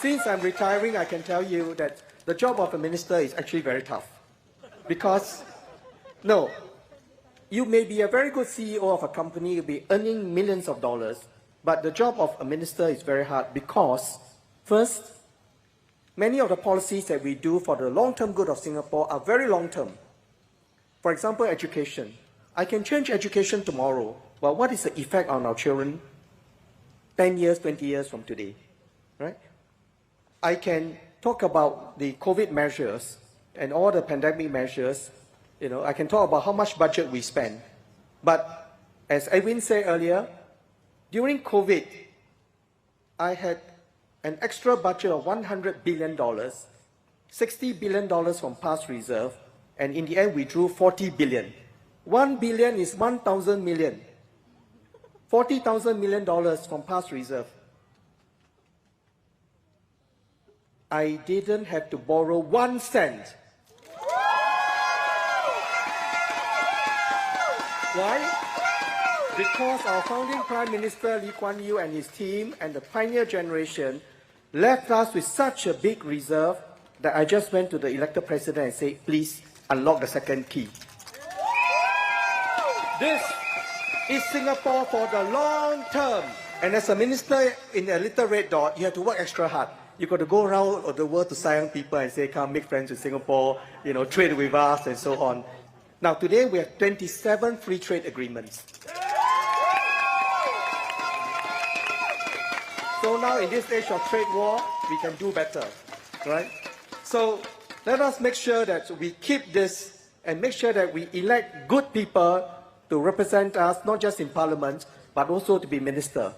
Since I'm retiring, I can tell you that the job of a minister is actually very tough. Because, no, you may be a very good CEO of a company, you'll be earning millions of dollars, but the job of a minister is very hard because, first, many of the policies that we do for the long-term good of Singapore are very long-term. For example, education. I can change education tomorrow, but what is the effect on our children 10 years, 20 years from today, right? I can talk about the COVID measures and all the pandemic measures. I can talk about how much budget we spend. But as Edwin said earlier, during COVID, I had an extra budget of $100 billion, $60 billion from past reserve, and in the end we drew $40 billion. $1 billion is 1,000 million. $40,000 million from past reserve. I didn't have to borrow 1 cent. Why? Because our founding Prime Minister Lee Kuan Yew and his team and the pioneer generation left us with such a big reserve that I just went to the elected president and said, please unlock the second key. This is Singapore for the long term. And as a minister in a little red dot, you have to work extra hard. You've got to go around the world to Siam people and say, come make friends with Singapore, trade with us and so on. Now today we have 27 free trade agreements. So now in this age of trade war, we can do better, right? So let us make sure that we keep this and make sure that we elect good people to represent us, not just in Parliament, but also to be minister.